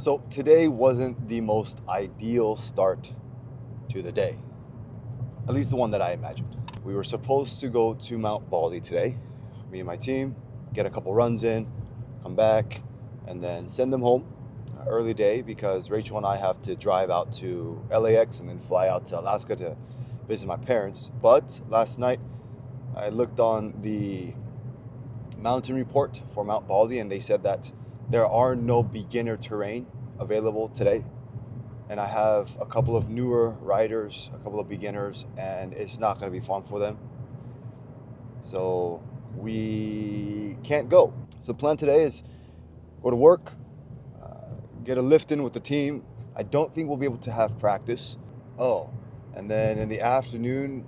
So today wasn't the most ideal start to the day, at least the one that I imagined. We were supposed to go to Mount Baldy today, me and my team, get a couple runs in, come back, and then send them home early day because Rachel and I have to drive out to LAX and then fly out to Alaska to visit my parents. But last night I looked on the mountain report for Mount Baldy and they said that there are no beginner terrain available today. And I have a couple of newer riders, a couple of beginners, and it's not going to be fun for them. So we can't go. So the plan today is go to work, get a lift in with the team. I don't think we'll be able to have practice. Oh, and then in the afternoon,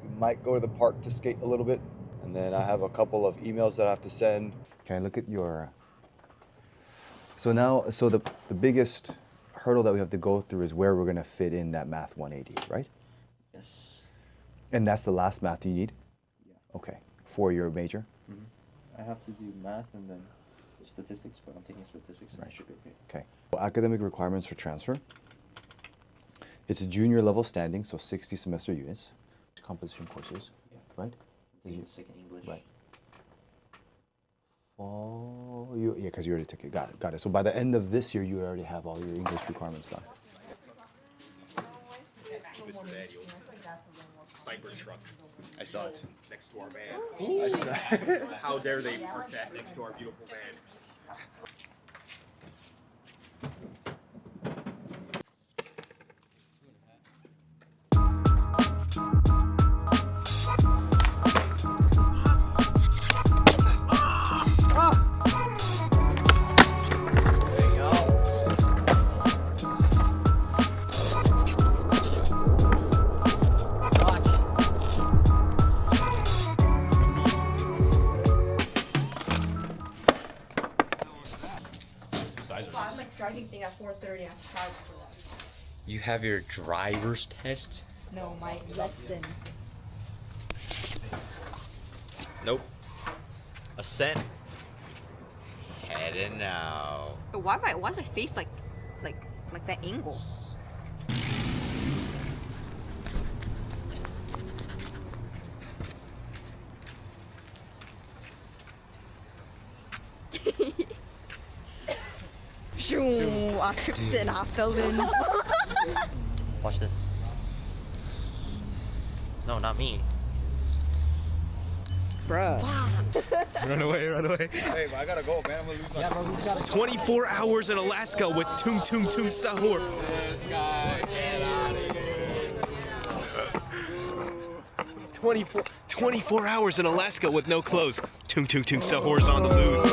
we might go to the park to skate a little bit. And then I have a couple of emails that I have to send. Can I look at your... So the biggest hurdle that we have to go through is where we're going to fit in that Math 180, right? Yes. And that's the last math you need? Yeah. Okay, for your major? I have to do math and then statistics, but I'm taking statistics and I should be okay. Okay. Well, academic requirements for transfer. It's a junior level standing, so 60 semester units. Composition courses, Yeah. right? Taking second English. Right. Oh, yeah, because you already took it. Got it. So by the end of this year, you already have all your English requirements done. This manual. Cybertruck. I saw it next to our van. How dare they park that next to our beautiful van? I'm like driving thing at 4:30. I have to charge for that. You have your driver's test? No, my lesson. Nope. Ascent. Heading now. Why my face like that angle? I tripped and I fell in. Watch this. No, not me. Bruh. Run away. Hey, but I gotta go, man. I'm gonna lose my... 24 hours in Alaska with Tung Tung Tung Sahur. This guy, get out of here. 24 hours in Alaska with no clothes. Tung Tung Tung Sahur's on the loose.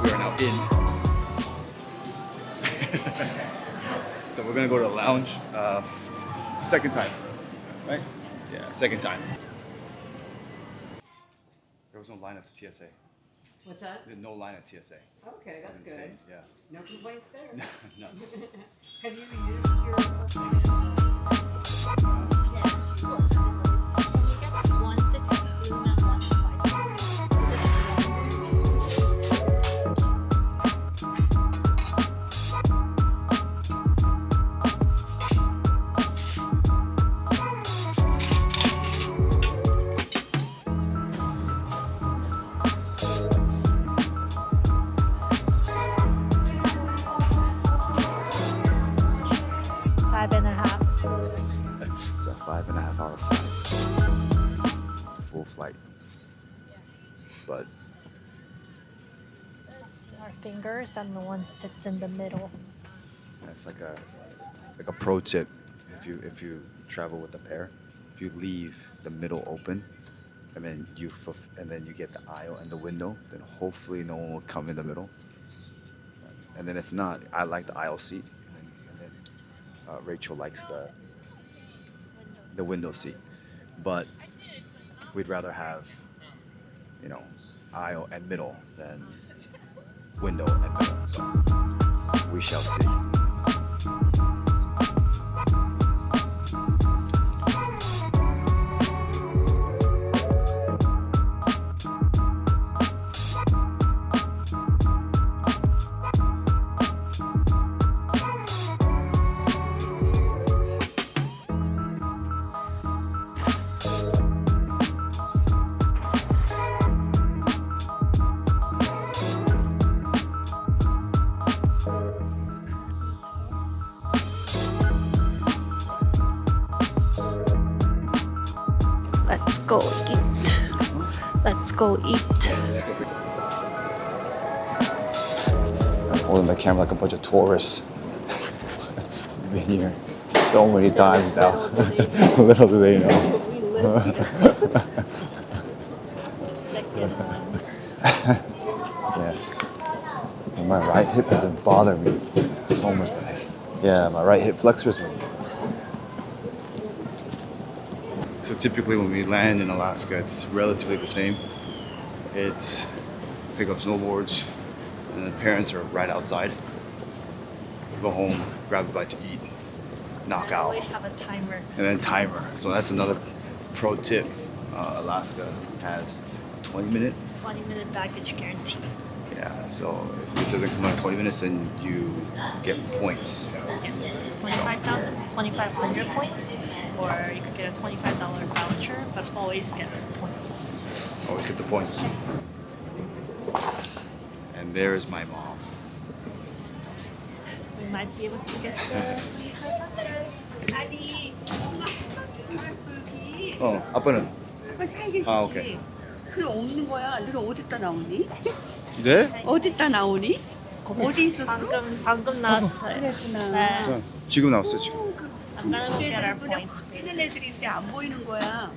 We are now in. So we're gonna go to the lounge. Second time, right? Yeah, second time. There was no line at the TSA. What's that? There's no line at TSA. Okay, that's good. Insane. Yeah. No complaints there. No. Have you used your? One citrus spoon and one spicy. Is it just one? Five and a half. It's a 5.5 hour flight. Full flight. But Our fingers and the one sits in the middle. it's like a pro tip if you travel with a pair. If you leave the middle open and then you get the aisle and the window, then hopefully no one will come in the middle. And then if not, I like the aisle seat, and then Rachel likes the window seat. But we'd rather have, aisle and middle than window and better. So we shall see. Let's go eat. Let's go eat. I'm holding the camera like a bunch of tourists. Been here so many times now. Little do they know. Yes. And my right hip doesn't bother me so much. Yeah, my right hip flexors me. So typically when we land in Alaska, it's relatively the same. It's pick up snowboards, and the parents are right outside. Go home, grab a bite to eat, knock I out, always have a timer. and then timer. So that's another pro tip. Alaska has 20-minute. 20-minute baggage guarantee. Yeah, so if it doesn't come out in 20 minutes, then you get points. Yes. 2,500 points, or you could get a $25 voucher, but always get points. Always get the points. And there's my mom. We might be able to get the 아니 엄마 알았어 여기 어, 아빠는? 아빠 잘 계시지? 아, 오케이. 그래 없는 거야 너가 어디다 나오니? 네? 어디다 나오니? 어디 있었어? 방금 나왔어요. 그랬구나 네. 지금 나왔어, 지금. I'm gonna go get our 애들은 눈에 points. 확 띄는 애들인데 안 보이는 거야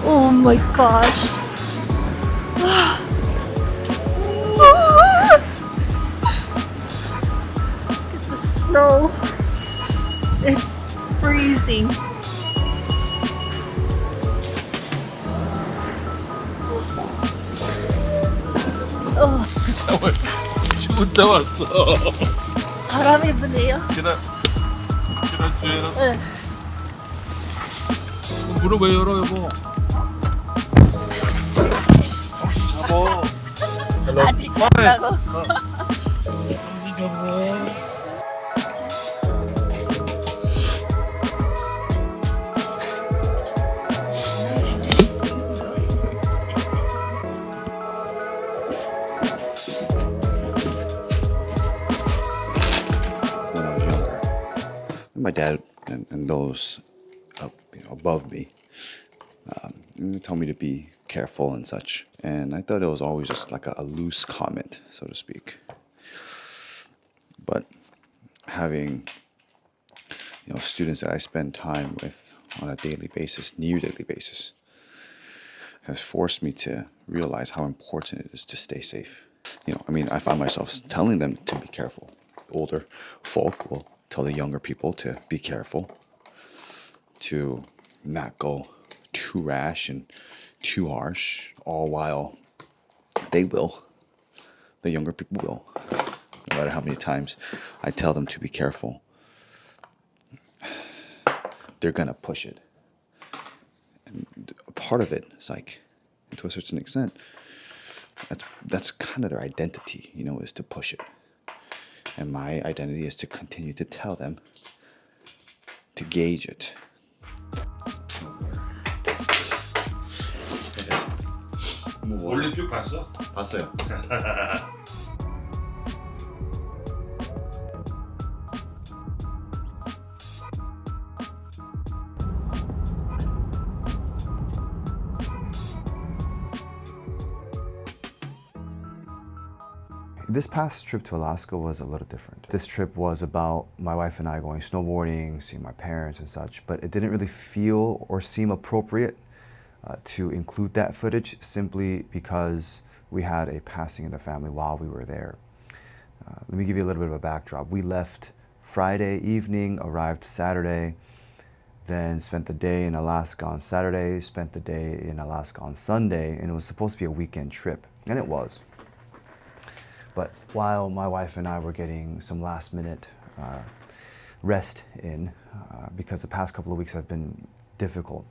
Oh my gosh. Look at the snow. It's freezing. 죽었다 왔어. 바람이 부네요. 지난주에는 네. 문을 왜 열어 여보? 잡어. 아직 갔다고 When I was younger. My dad and those up, above me they told me to be careful and such. And I thought it was always just like a loose comment, so to speak. But having students that I spend time with on a daily basis, near daily basis, has forced me to realize how important it is to stay safe. I find myself telling them to be careful. Older folk will tell the younger people to be careful, to not go too rash and too harsh, all while the younger people will. No matter how many times I tell them to be careful, they're gonna push it. And a part of it is like, to a certain extent, that's kind of their identity, is to push it. And my identity is to continue to tell them to gauge it. 올림픽 봤어? 봤어요. This past trip to Alaska was a little different. This trip was about my wife and I going snowboarding, seeing my parents and such, but it didn't really feel or seem appropriate to include that footage simply because we had a passing in the family while we were there. Let me give you a little bit of a backdrop. We left Friday evening, arrived Saturday, then spent the day in Alaska on Saturday, spent the day in Alaska on Sunday, and it was supposed to be a weekend trip, and it was. But while my wife and I were getting some last minute rest in, because the past couple of weeks have been difficult,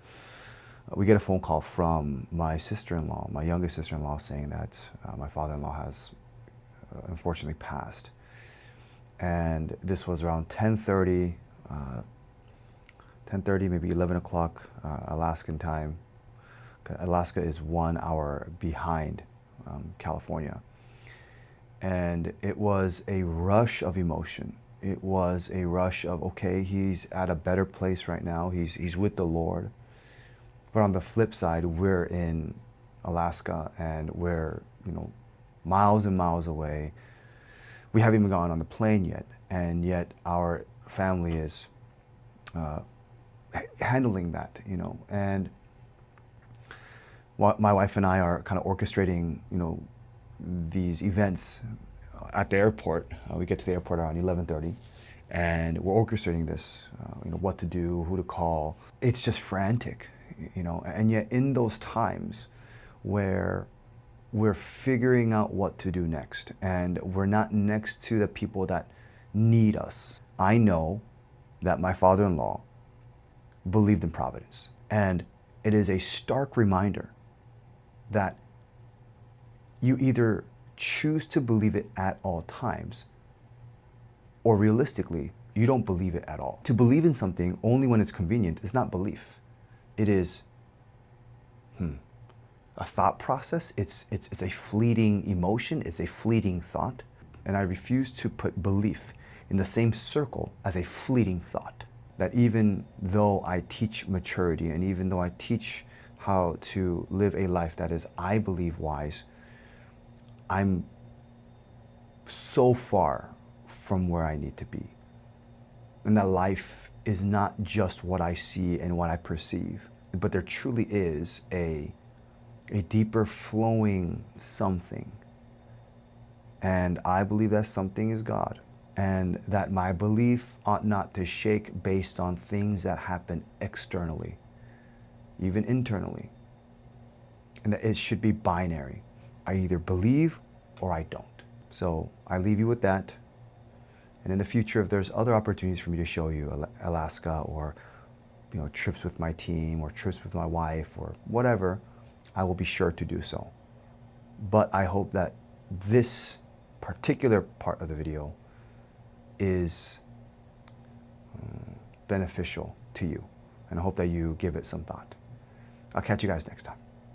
we get a phone call from my sister-in-law, my youngest sister-in-law, saying that my father-in-law has unfortunately passed. And this was around 10:30, maybe 11 o'clock Alaskan time. Alaska is 1 hour behind California. And it was a rush of emotion. It was a rush of, okay, he's at a better place right now. He's with the Lord. But on the flip side, we're in Alaska and we're, miles and miles away. We haven't even gone on the plane yet. And yet our family is handling that, And my wife and I are kind of orchestrating, these events at the airport. We get to the airport around 11:30, and we're orchestrating this, what to do, who to call. It's just frantic, and yet in those times where we're figuring out what to do next, and we're not next to the people that need us. I know that my father-in-law believed in providence, and it is a stark reminder that you either choose to believe it at all times, or realistically, you don't believe it at all. To believe in something only when it's convenient is not belief. It is a thought process. It's a fleeting emotion. It's a fleeting thought. And I refuse to put belief in the same circle as a fleeting thought. That even though I teach maturity, and even though I teach how to live a life that is, I believe, wise, I'm so far from where I need to be. And that life is not just what I see and what I perceive, but there truly is a deeper flowing something. And I believe that something is God. And that my belief ought not to shake based on things that happen externally, even internally. And that it should be binary. I either believe or I don't. So I leave you with that. And in the future, if there's other opportunities for me to show you Alaska, or trips with my team, or trips with my wife, or whatever, I will be sure to do so. But I hope that this particular part of the video is beneficial to you. And I hope that you give it some thought. I'll catch you guys next time.